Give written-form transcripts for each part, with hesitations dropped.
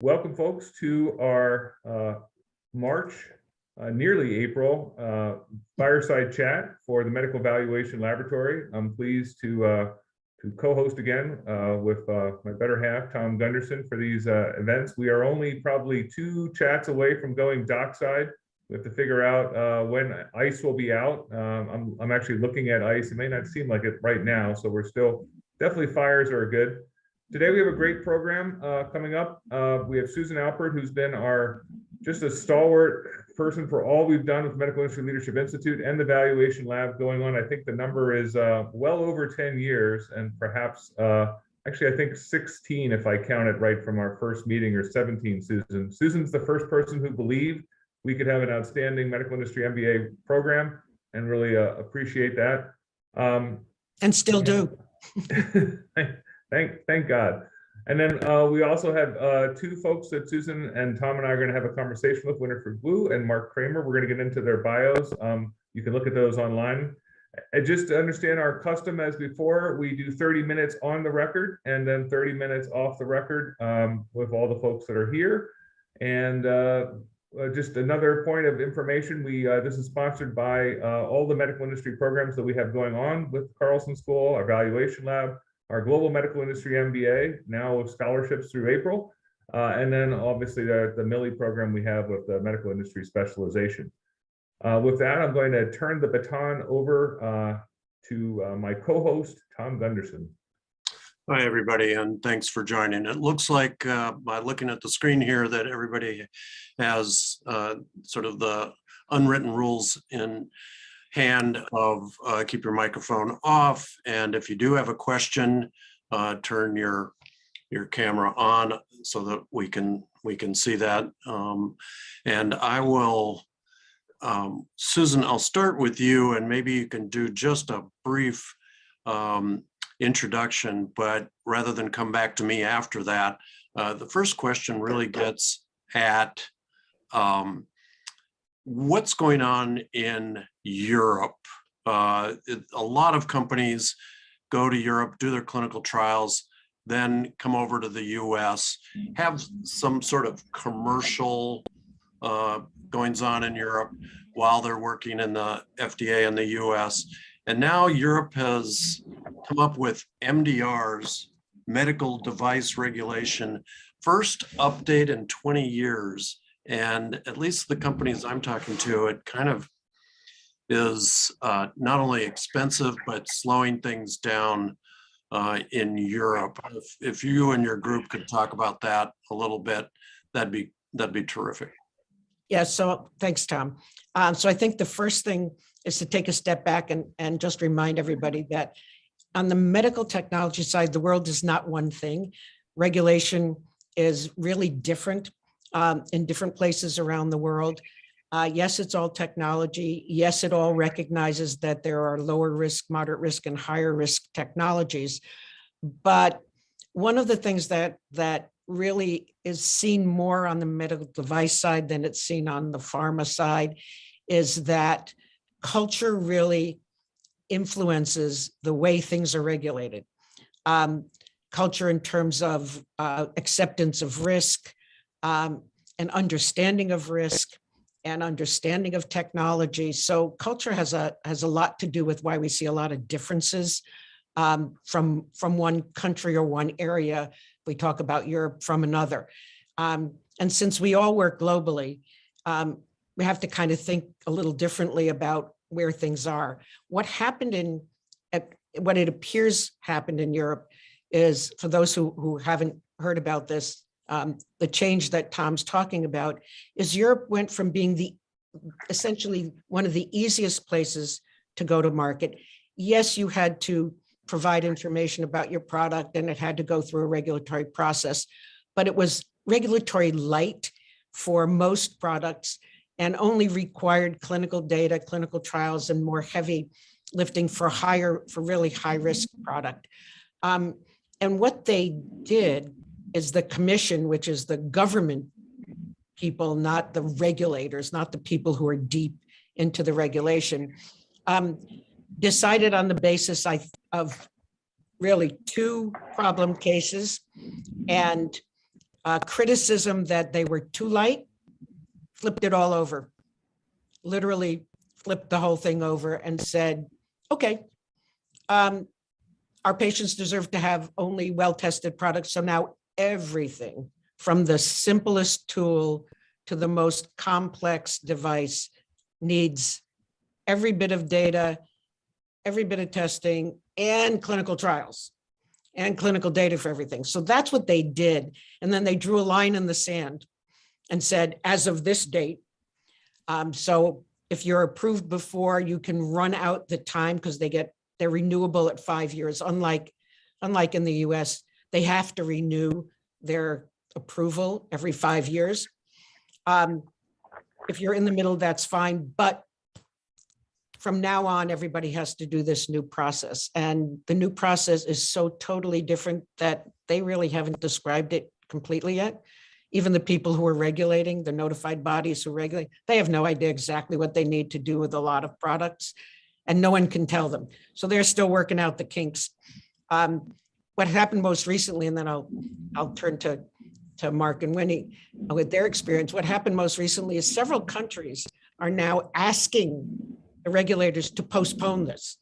Welcome, folks, to our March, nearly April, fireside chat for the Medical Valuation Laboratory. I'm pleased to co-host again with my better half, Tom Gunderson, for these events. We are only probably 2 chats away from going dockside. We have to figure out when ice will be out. I'm actually looking at ice. It may not seem like it right now, so we're still definitely fires are good. Today we have a great program coming up. We have Susan Alpert, who's been just a stalwart person for all we've done with the Medical Industry Leadership Institute and the Valuation Lab going on. I think the number is well over 10 years, and perhaps actually I think 16 if I count it right from our first meeting, or 17. Susan's the first person who believed we could have an outstanding medical industry MBA program, and really appreciate that. And still do. Thank God. And then we also have 2 folks that Susan and Tom and I are going to have a conversation with, Winifred and Mark Kramer. We're going to get into their bios. You can look at those online. And just to understand our custom as before, we do 30 minutes on the record and then 30 minutes off the record with all the folks that are here. And just another point of information, this is sponsored by all the medical industry programs that we have going on with Carlson School, our Valuation Lab, our Global Medical Industry MBA, now with scholarships through April, and then obviously the Millie program we have with the medical industry specialization. With that, I'm going to turn the baton over to my co-host, Tom Gunderson. Hi, everybody, and thanks for joining. It looks like by looking at the screen here that everybody has sort of the unwritten rules in hand of keep your microphone off, and if you do have a question, turn your camera on so that we can see that. And I will, Susan, I'll start with you, and maybe you can do just a brief introduction, but rather than come back to me after that, the first question really gets at what's going on in Europe. A lot of companies go to Europe, do their clinical trials, then come over to the US, have some sort of commercial goings on in Europe while they're working in the FDA in the US. And now Europe has come up with MDRs, medical device regulation, first update in 20 years. And at least the companies I'm talking to, it kind of is not only expensive, but slowing things down in Europe. If you and your group could talk about that a little bit, that'd be terrific. Yeah, so thanks, Tom. So I think the first thing is to take a step back and just remind everybody that on the medical technology side, the world is not one thing. Regulation is really different in different places around the world. Yes, it's all technology. Yes, it all recognizes that there are lower risk, moderate risk, and higher risk technologies. But one of the things that really is seen more on the medical device side than it's seen on the pharma side is that culture really influences the way things are regulated. Culture in terms of acceptance of risk, and understanding of risk, and understanding of technology. So culture has a lot to do with why we see a lot of differences from one country or one area. We talk about Europe from another. And since we all work globally, we have to kind of think a little differently about where things are. What it appears happened in Europe is, for those who haven't heard about this, the change that Tom's talking about is Europe went from being essentially one of the easiest places to go to market. Yes, you had to provide information about your product and it had to go through a regulatory process, but it was regulatory light for most products and only required clinical data, clinical trials, and more heavy lifting for really high risk product. And what they did is the commission, which is the government people, not the regulators, not the people who are deep into the regulation, decided on the basis of really 2 problem cases and criticism that they were too light, flipped it all over, literally flipped the whole thing over and said, okay, our patients deserve to have only well-tested products. So now everything from the simplest tool to the most complex device needs every bit of data, every bit of testing, and clinical trials and clinical data for everything. So that's what they did. And then they drew a line in the sand and said, as of this date, so if you're approved before, you can run out the time because they're renewable at 5 years. Unlike in the US, they have to renew their approval every 5 years. If you're in the middle, that's fine. But from now on, everybody has to do this new process. And the new process is so totally different that they really haven't described it completely yet. Even the people who are regulating, the notified bodies who regulate, they have no idea exactly what they need to do with a lot of products, and no one can tell them. So they're still working out the kinks. What happened most recently, and then I'll turn to Mark and Winnie with their experience. What happened most recently is several countries are now asking the regulators to postpone this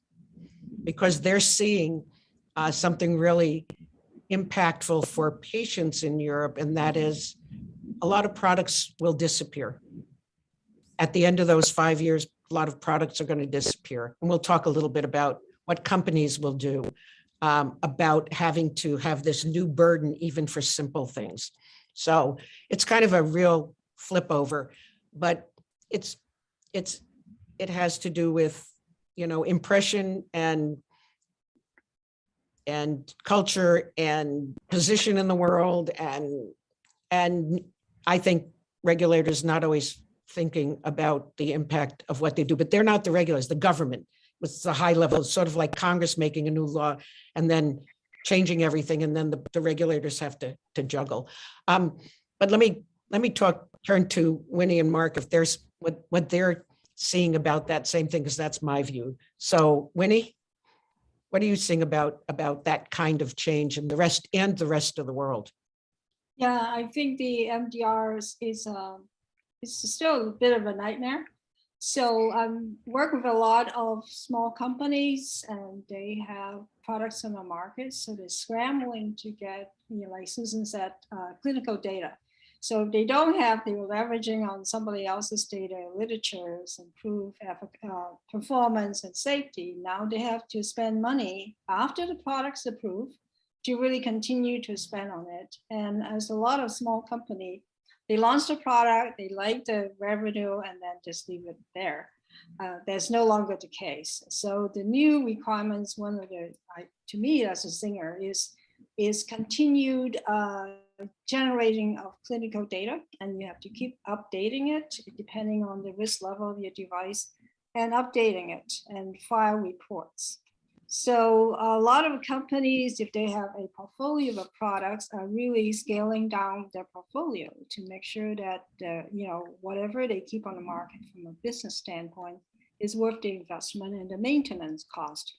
because they're seeing something really impactful for patients in Europe, and that is a lot of products will disappear. At the end of those 5 years, a lot of products are going to disappear. And we'll talk a little bit about what companies will do about having to have this new burden even for simple things. So it's kind of a real flip over, but it has to do with, impression and culture and position in the world. And I think regulators not always thinking about the impact of what they do, but they're not the regulators, the government. It's the high level, it's sort of like Congress making a new law and then changing everything. And then the regulators have to juggle. But let me turn to Winnie and Mark, if there's what they're seeing about that same thing, because that's my view. So Winnie, what are you seeing about that kind of change and the rest of the world? Yeah, I think the MDR is still a bit of a nightmare. So I work with a lot of small companies, and they have products on the market. So they're scrambling to get, like Susan said, clinical data. So if they don't have, they were leveraging on somebody else's data, literatures, improve performance and safety. Now they have to spend money after the product's approved to really continue to spend on it. And as a lot of small companies, they launch the product, they like the revenue, and then just leave it there. That's no longer the case. So the new requirements, one of the, to me as a singer, is continued generating of clinical data, and you have to keep updating it depending on the risk level of your device, and updating it and file reports. So a lot of companies, if they have a portfolio of products, are really scaling down their portfolio to make sure that whatever they keep on the market from a business standpoint is worth the investment and the maintenance cost.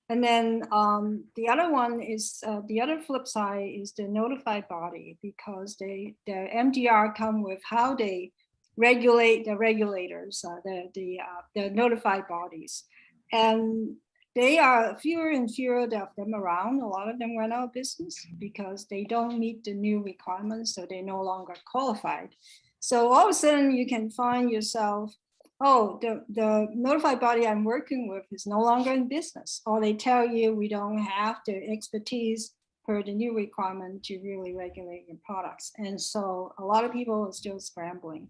And then the other one is the other flip side is the notified body, because the MDR come with how they regulate the regulators, the notified bodies, and they are fewer and fewer of them around. A lot of them went out of business because they don't meet the new requirements, so they're no longer qualified. So all of a sudden you can find yourself, oh, the notified body I'm working with is no longer in business, or they tell you we don't have the expertise per the new requirement to really regulate your products. And so a lot of people are still scrambling.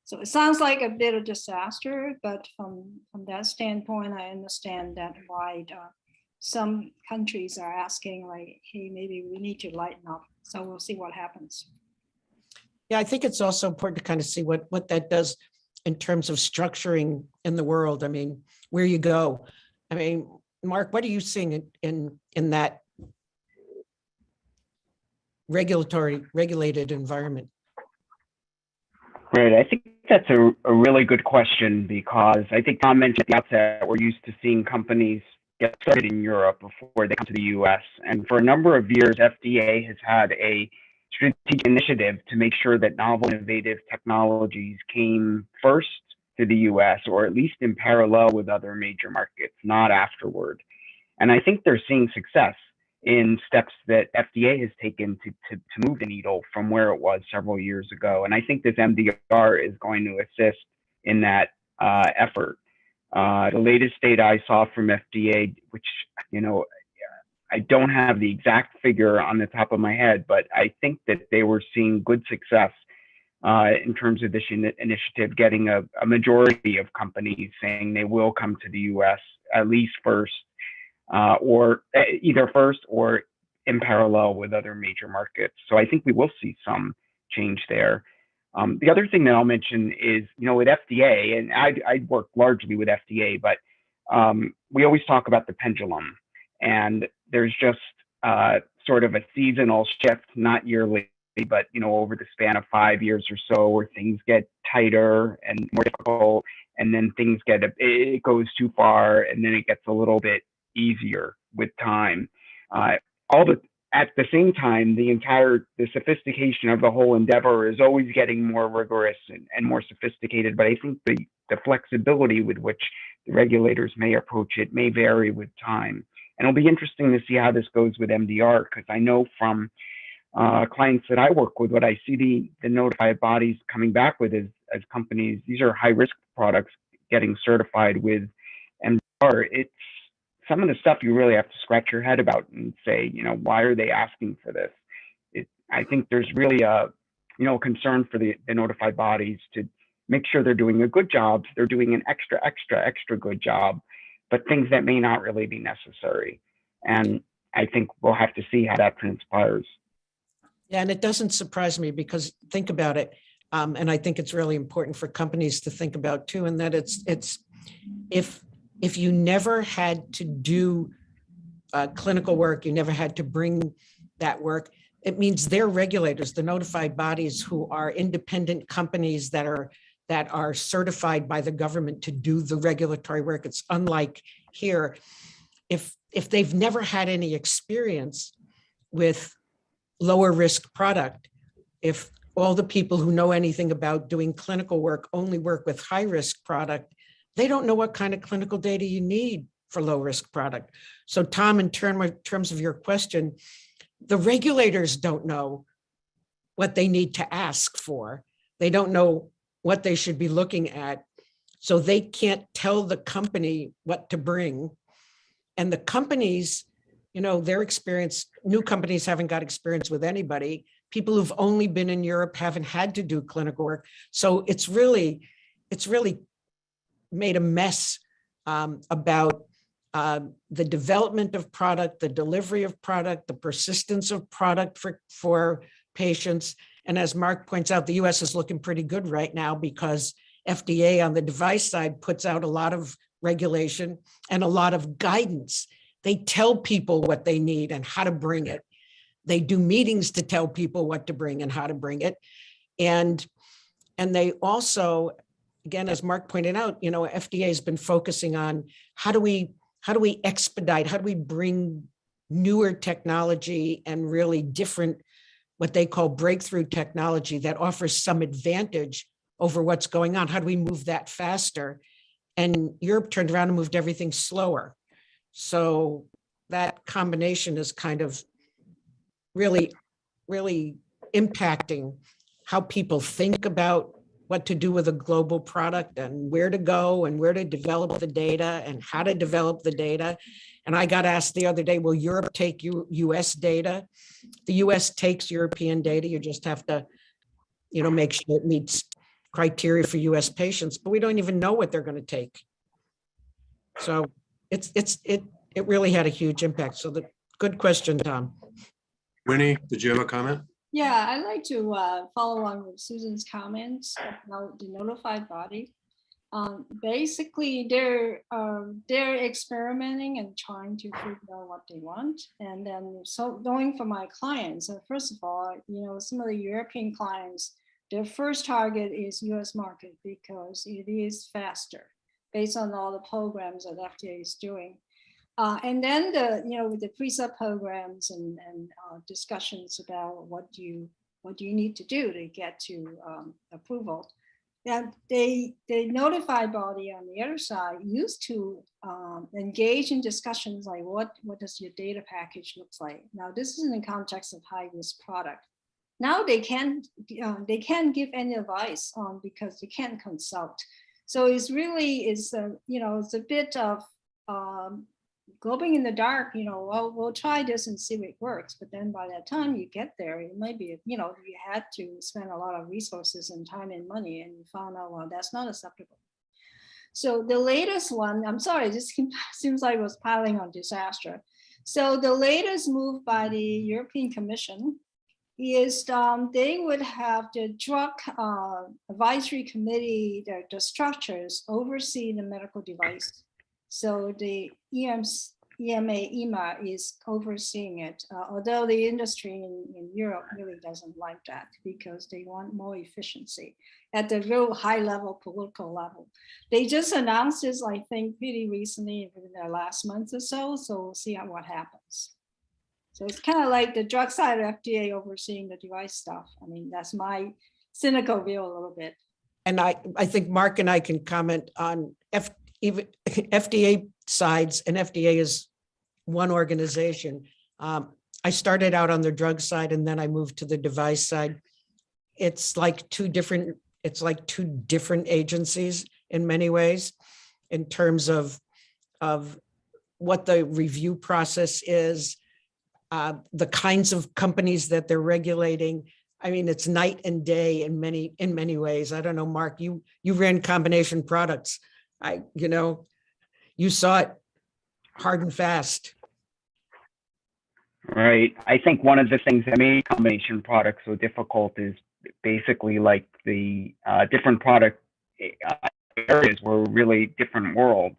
So it sounds like a bit of disaster, but from that standpoint, I understand that why some countries are asking, like, hey, maybe we need to lighten up. So we'll see what happens. Yeah, I think it's also important to kind of see what that does in terms of structuring in the world. I mean, where you go. I mean, Mark, what are you seeing in that regulated environment? Great. I think that's a really good question, because I think Tom mentioned at the outset, we're used to seeing companies get started in Europe before they come to the US. And for a number of years, FDA has had a strategic initiative to make sure that novel innovative technologies came first to the US, or at least in parallel with other major markets, not afterward. And I think they're seeing success in steps that FDA has taken to move the needle from where it was several years ago. And I think this MDR is going to assist in that effort. The latest data I saw from FDA, which, I don't have the exact figure on the top of my head, but I think that they were seeing good success in terms of this initiative, getting a majority of companies saying they will come to the US at least first, or either first or in parallel with other major markets. So I think we will see some change there. The other thing that I'll mention is, with FDA, and I work largely with FDA, but we always talk about the pendulum, and there's just sort of a seasonal shift, not yearly, but over the span of 5 years or so, where things get tighter and more difficult, and then it goes too far, and then it gets a little bit easier with time. At the same time, the sophistication of the whole endeavor is always getting more rigorous and more sophisticated. But I think the flexibility with which the regulators may approach it may vary with time. And it'll be interesting to see how this goes with MDR, because I know from clients that I work with, what I see the notified bodies coming back with is, as companies, these are high risk products getting certified with MDR. It's some of the stuff you really have to scratch your head about and say, why are they asking for this? I think there's really a concern for the notified bodies to make sure they're doing a good job. They're doing an extra good job, but things that may not really be necessary. And I think we'll have to see how that transpires. Yeah, and it doesn't surprise me, because think about it. And I think it's really important for companies to think about too, and that it's if you never had to do clinical work, you never had to bring that work, it means their regulators, the notified bodies, who are independent companies that are certified by the government to do the regulatory work. It's unlike here. If they've never had any experience with lower risk product, if all the people who know anything about doing clinical work only work with high risk product, they don't know what kind of clinical data you need for low risk product. So Tom, in terms of your question, the regulators don't know what they need to ask for. They don't know what they should be looking at. So they can't tell the company what to bring. And the companies, their experience, new companies haven't got experience with anybody. People who've only been in Europe haven't had to do clinical work. So it's really made a mess about the development of product, the delivery of product, the persistence of product for patients. And as Mark points out, the US is looking pretty good right now, because FDA on the device side puts out a lot of regulation and a lot of guidance. They tell people what they need and how to bring it. They do meetings to tell people what to bring and how to bring it. And they also, again, as Mark pointed out, FDA has been focusing on how do we expedite, how do we bring newer technology and really different, what they call breakthrough technology that offers some advantage over what's going on. How do we move that faster? And Europe turned around and moved everything slower. So that combination is kind of really, really impacting how people think about what to do with a global product and where to go and where to develop the data and how to develop the data. And I got asked the other day, will Europe take US data? The US takes European data. You just have to, make sure it meets criteria for US patients, but we don't even know what they're going to take. So it really had a huge impact. So good question, Tom. Winnie, did you have a comment? Yeah, I'd like to follow on with Susan's comments about the notified body. Basically, they're experimenting and trying to figure out what they want. And then, so going for my clients, first of all, some of the European clients, their first target is US market because it is faster based on all the programs that FDA is doing. And then with the pre-sub programs and discussions about what do you need to do to get to approval. That the notified body on the other side used to engage in discussions like what does your data package looks like. Now this is in the context of high risk product. Now they can't give any advice on because they can't consult. So it's really it's a bit of groping in the dark. Well, we'll try this and see if it works. But then by that time you get there, it might be you had to spend a lot of resources and time and money, and you found out, well, that's not acceptable. So the latest one, I'm sorry, this seems like it was piling on disaster. So the latest move by the European Commission is they would have the drug advisory committee, the structures oversee the medical device. So the EMA is overseeing it, although the industry in Europe really doesn't like that because they want more efficiency at the real high level, political level. They just announced this, I think, pretty recently in the last month or so. So we'll see what happens. So it's kind of like the drug side of FDA overseeing the device stuff. I mean, that's my cynical view a little bit. And I think Mark and I can comment on even FDA sides, and FDA is one organization. I started out on the drug side and then I moved to the device side. It's like two different agencies in many ways in terms of what the review process is, the kinds of companies that they're regulating. I mean, it's night and day in many ways. I don't know, Mark, you ran combination products. You saw it hard and fast. Right. I think one of the things that made combination products so difficult is basically like the different product areas were really different worlds,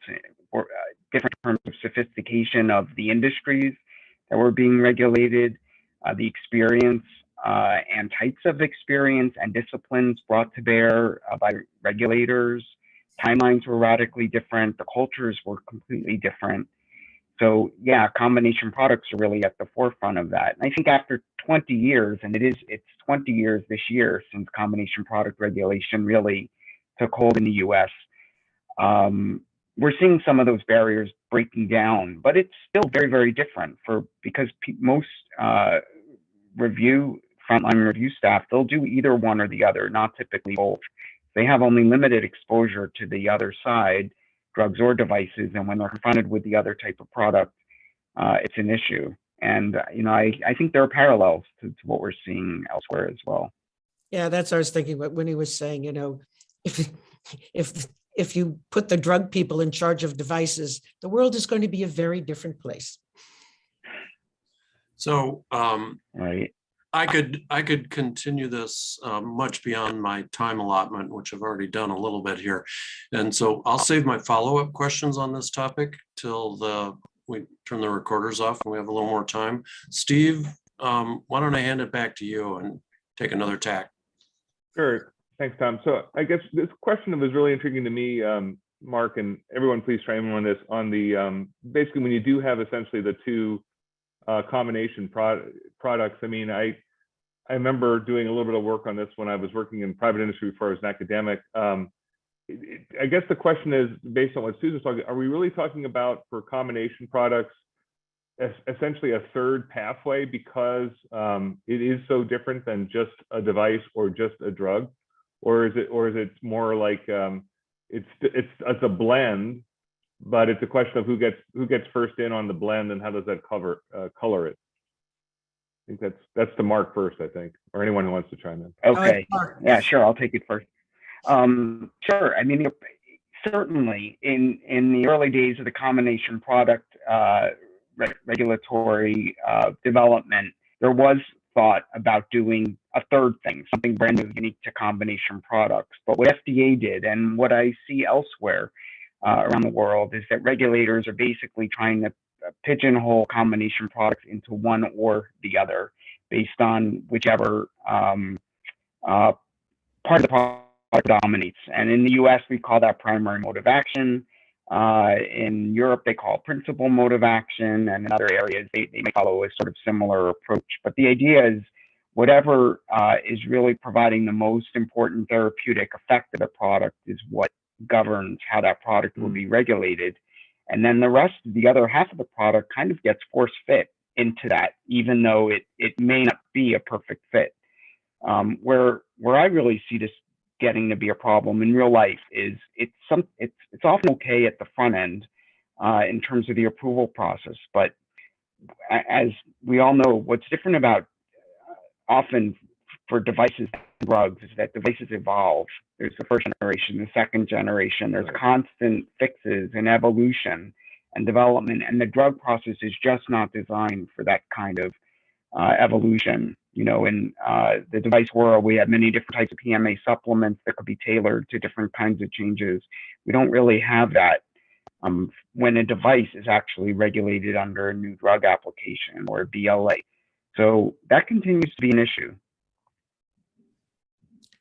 or different terms of sophistication of the industries that were being regulated, the experience and types of experience and disciplines brought to bear by regulators. Timelines were radically different. The cultures were completely different. So yeah, combination products are really at the forefront of that. And I think after 20 years, and it's 20 years this year since combination product regulation really took hold in the US, we're seeing some of those barriers breaking down, but it's still very, very different because most frontline review staff, they'll do either one or the other, not typically both. They have only limited exposure to the other side, drugs or devices, and when they're confronted with the other type of product, it's an issue. And I think there are parallels to what we're seeing elsewhere as well. Yeah, that's what I was thinking when he was saying, if you put the drug people in charge of devices, the world is going to be a very different place. So right. I could continue this much beyond my time allotment, which I've already done a little bit here. And so I'll save my follow-up questions on this topic till we turn the recorders off and we have a little more time. Steve, why don't I hand it back to you and take another tack? Sure. Thanks, Tom. So I guess this question was really intriguing to me, Mark, and everyone please chime in on this, on the basically when you do have essentially the two combination products. I mean, I remember doing a little bit of work on this when I was working in private industry before I was an academic. I guess the question is, based on what Susan's talking, are we really talking about for combination products essentially a third pathway because it is so different than just a device or just a drug, or is it more like it's a blend, but it's a question of who gets first in on the blend and how does that color it? I think that's the Mark first, I think, or anyone who wants to chime in. Okay, yeah, sure, I'll take it first. Sure, I mean, certainly in the early days of the combination product regulatory development, there was thought about doing a third thing, something brand new, unique to combination products. But what FDA did, and what I see elsewhere around the world, is that regulators are basically trying to pigeonhole combination products into one or the other based on whichever part of the product dominates. And in the US, we call that primary mode of action. In Europe, they call it principal mode of action, and in other areas, they may follow a sort of similar approach. But the idea is whatever is really providing the most important therapeutic effect of the product is what governs how that product will be regulated. And then the rest, the other half of the product kind of gets force fit into that, even though it may not be a perfect fit. Where I really see this getting to be a problem in real life is it's often okay at the front end in terms of the approval process, but as we all know, what's different about often for devices and drugs is that devices evolve. There's the first generation, the second generation, there's constant fixes and evolution and development, and the drug process is just not designed for that kind of evolution. You know, in the device world, we have many different types of PMA supplements that could be tailored to different kinds of changes. We don't really have that when a device is actually regulated under a new drug application or a BLA. So that continues to be an issue.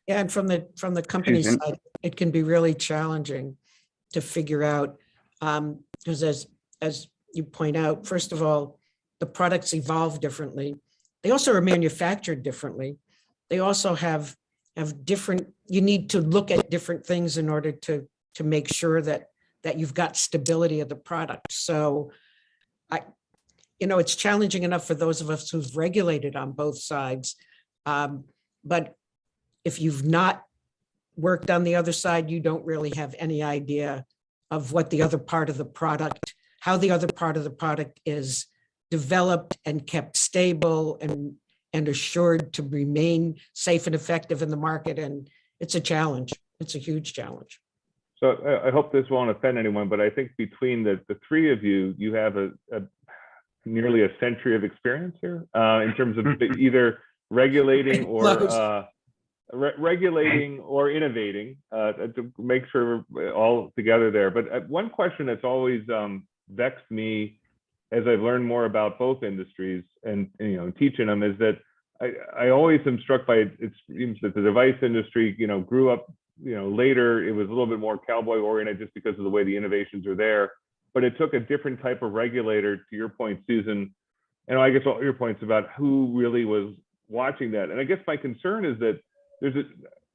Yeah, and from the company Susan? side, it can be really challenging to figure out, because as you point out, first of all, the products evolve differently. They also are manufactured differently. They also have different, you need to look at different things in order to make sure that you've got stability of the product. So it's challenging enough for those of us who've regulated on both sides. But if you've not worked on the other side, you don't really have any idea of what the other part of the product, how the other part of the product is developed and kept stable and assured to remain safe and effective in the market. And it's a challenge. It's a huge challenge. So I hope this won't offend anyone, but I think between the three of you, you have a nearly a century of experience here in terms of either regulating or regulating or innovating to make sure we're all together there. But one question that's always vexed me as I've learned more about both industries and teaching them is that I always am struck by it seems that the device industry grew up later. It was a little bit more cowboy oriented just because of the way the innovations are there, but it took a different type of regulator, to your point, Susan, and I guess all your points about who really was watching that. And I guess my concern is that there's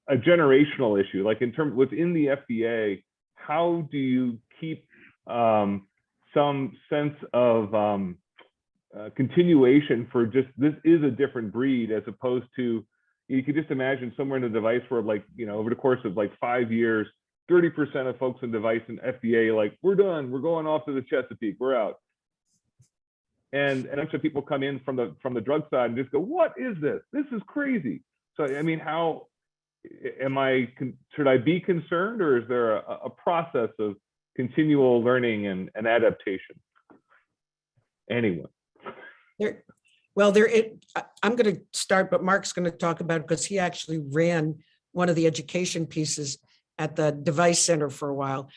a generational issue, like in terms within the FDA, how do you keep some sense of continuation for just, this is a different breed, as opposed to, you could just imagine somewhere in the device world, like, over the course of like 5 years, 30% of folks in device and FDA, like, we're done, we're going off to the Chesapeake, we're out. And a bunch of people come in from the drug side and just go, what is this? This is crazy. So, I mean, how should I be concerned, or is there a process of continual learning and adaptation? Anyone? I'm going to start, but Mark's going to talk about it because he actually ran one of the education pieces at the Device Center for a while.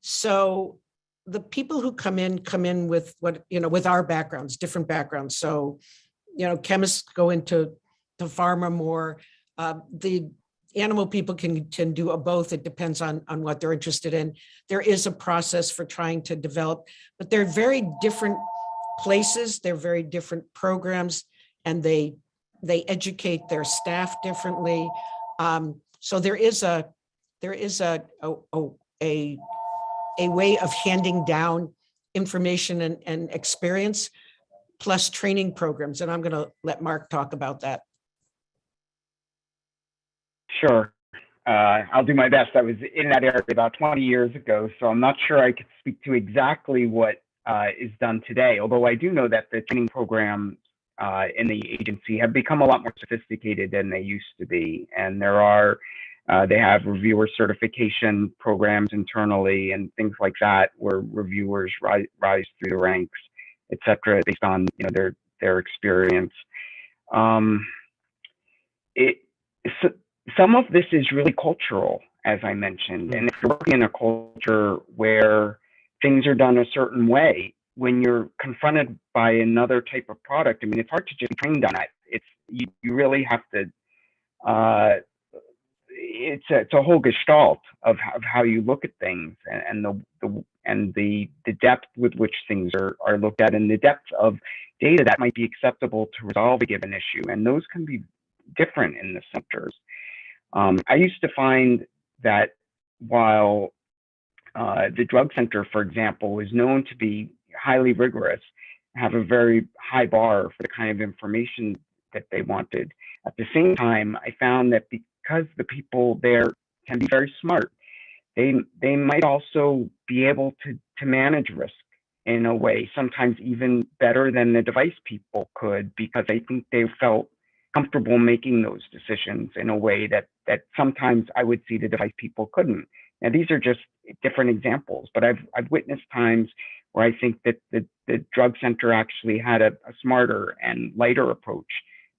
So the people who come in with with our backgrounds, different backgrounds. So, chemists go into the pharma more. The animal people can do both. It depends on what they're interested in. There is a process for trying to develop, but they're very different places. They're very different programs, and they educate their staff differently. So there is a way of handing down information and experience, plus training programs. And I'm going to let Mark talk about that. Sure. I'll do my best. I was in that area about 20 years ago, so I'm not sure I could speak to exactly what is done today, although I do know that the training programs in the agency have become a lot more sophisticated than they used to be. And they have reviewer certification programs internally and things like that, where reviewers rise through the ranks, et cetera, based on their experience. Some of this is really cultural, as I mentioned. And if you're working in a culture where things are done a certain way, when you're confronted by another type of product, I mean, it's hard to just be trained on it. You really have to, it's a whole gestalt of how you look at things, and the depth with which things are looked at, and the depth of data that might be acceptable to resolve a given issue, and those can be different in the centers. I used to find that while the drug center, for example, is known to be highly rigorous, have a very high bar for the kind of information that they wanted. At the same time, I found that because the people there can be very smart, they might also be able to manage risk in a way, sometimes even better than the device people could, because I think they felt comfortable making those decisions in a way that sometimes I would see the device people couldn't. Now, these are just different examples, but I've witnessed times where I think that the drug center actually had a smarter and lighter approach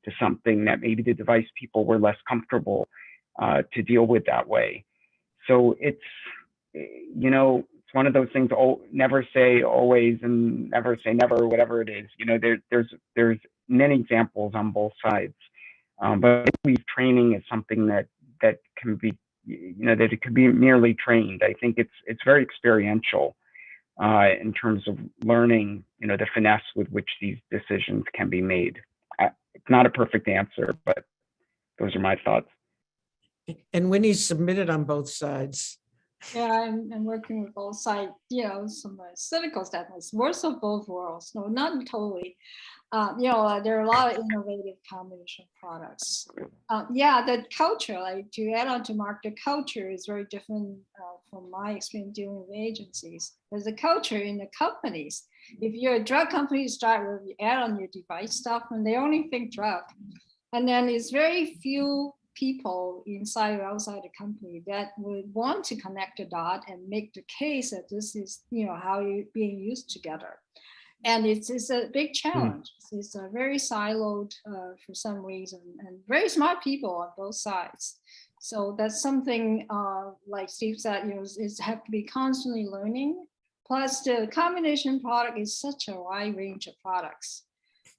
to something that maybe the device people were less comfortable to deal with that way. So it's, you know, it's one of those things, never say always and never say never, whatever it is. You know, there's many examples on both sides. But I believe training is something that can be, you know, that it could be merely trained. I think it's very experiential in terms of learning, you know, the finesse with which these decisions can be made. It's not a perfect answer, but those are my thoughts. And Winnie's submitted on both sides. Yeah, I'm working with both sides, you know, some cynical standpoints, worst of both worlds. No, not totally. You know, there are a lot of innovative combination products. Yeah, the culture, like to add on to Mark, the culture is very different from my experience dealing with agencies. There's a culture in the companies. If you're a drug company, you start with, you add on your device stuff, and they only think drug. And then it's very few people inside or outside the company that would want to connect the dot and make the case that this is, you know, how you're being used together. And it's a big challenge. It's a very siloed for some reason, and very smart people on both sides. So that's something like Steve said, you know, is have to be constantly learning. Plus the combination product is such a wide range of products.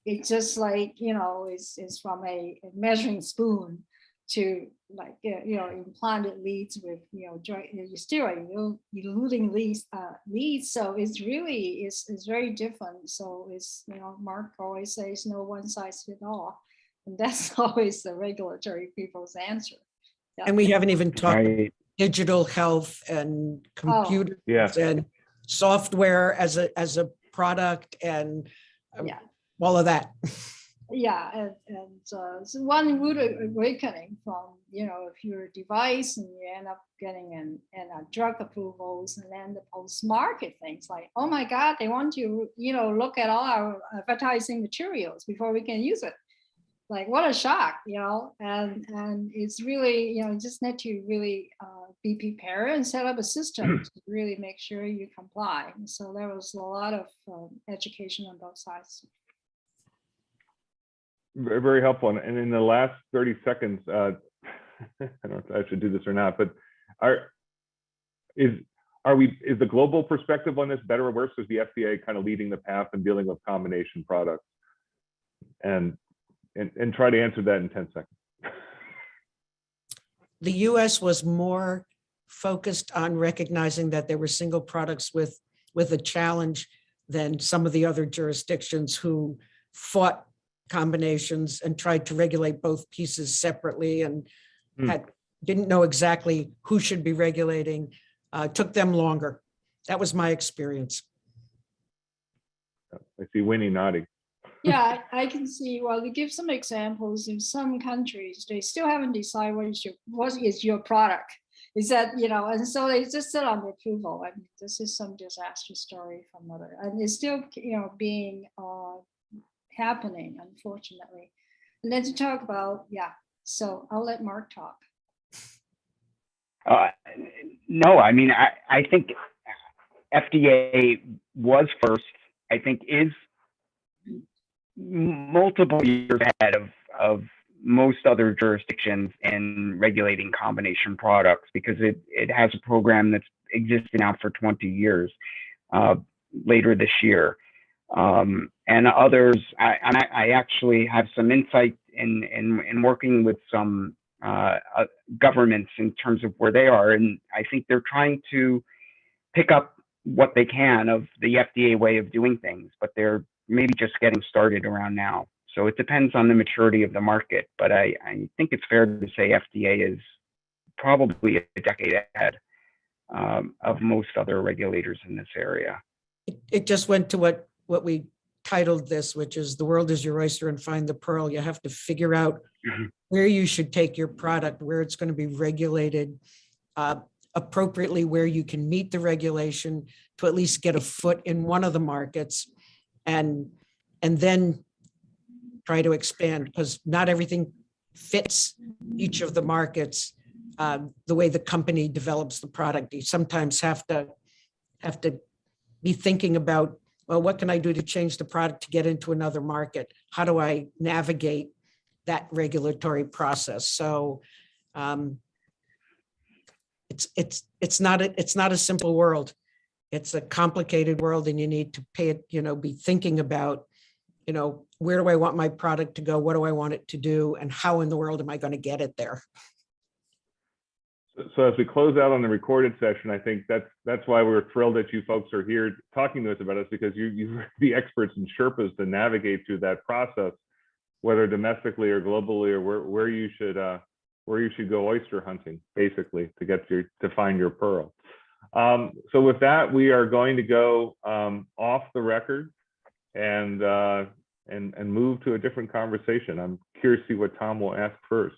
It's just like, you know, it's from a measuring spoon to like, you know, implanted leads with, you know, steroid, eluting leads. So it's really, it's very different. So it's, you know, Mark always says no one size fits all. And that's always the regulatory people's answer. Yeah. And we haven't even talked about Right. digital health and computers and software as a product and Yeah. all of that. Yeah, and so one rude awakening from, you know, if you're a device and you end up getting in drug approvals, and then the post-market things like, oh my God, they want you, you know, look at all our advertising materials before we can use it. Like, what a shock, you know, and it's really, you know, you just need to really be prepared and set up a system to really make sure you comply. And so there was a lot of education on both sides. Very helpful. And in the last 30 seconds, I don't know if I should do this or not, but is the global perspective on this better or worse? Is the FDA kind of leading the path and dealing with combination products? And try to answer that in 10 seconds. The US was more focused on recognizing that there were single products with a challenge than some of the other jurisdictions who fought combinations and tried to regulate both pieces separately and didn't know exactly who should be regulating. Took them longer. That was my experience. I see Winnie nodding. Yeah, I can see. Well, to give some examples, in some countries, they still haven't decided what is your product. Is that, you know, and so they just sit on the approval. I mean, this is some disaster story from other, and it's still, you know, being happening, unfortunately. And then to talk about, yeah. So I'll let Mark talk. No, I mean, I think FDA was first. I think is multiple years ahead of most other jurisdictions in regulating combination products, because it has a program that's existed now for 20 years, later this year. And others, I actually have some insight in working with some governments in terms of where they are. And I think they're trying to pick up what they can of the FDA way of doing things, but they're maybe just getting started around now. So it depends on the maturity of the market, but I think it's fair to say FDA is probably a decade ahead of most other regulators in this area. It just went to what we titled this, which is the world is your oyster and find the pearl. You have to figure out where you should take your product, where it's going to be regulated appropriately, where you can meet the regulation to at least get a foot in one of the markets, and then try to expand, because not everything fits each of the markets the way the company develops the product. You sometimes have to be thinking about, well, what can I do to change the product to get into another market? How do I navigate that regulatory process? So it's not a simple world. It's a complicated world, and you need to pay it, be thinking about, where do I want my product to go? What do I want it to do? And how in the world am I going to get it there? So as we close out on the recorded session, I think that's why we're thrilled that you folks are here talking to us about it, because you're the experts and Sherpas to navigate through that process, whether domestically or globally, or where you should go oyster hunting, basically, to find your pearl. So with that, we are going to go off the record and move to a different conversation. I'm curious to see what Tom will ask first.